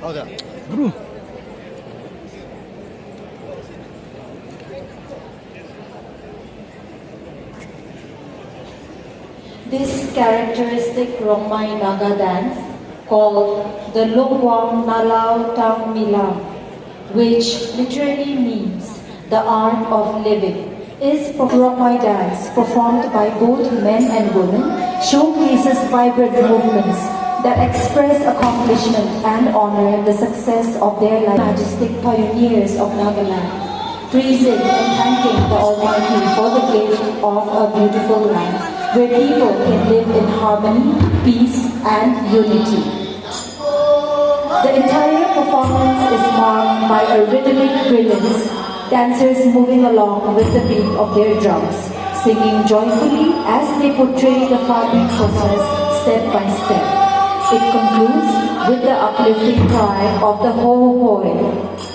Bro. This characteristic Romai Naga dance, called the Longwang Nalau Tang Milam, which literally means the art of living, is Romai dance performed by both men and women, showcases vibrant movements that express accomplishment and honor the success of their majestic pioneers of Nagaland, praising and thanking the Almighty for the gift of a beautiful land where people can live in harmony, peace, and unity. The entire performance is marked by a rhythmic brilliance, dancers moving along with the beat of their drums, singing joyfully as they portray the farming process step by step. It concludes with the uplifting cry of the Ho Hoi.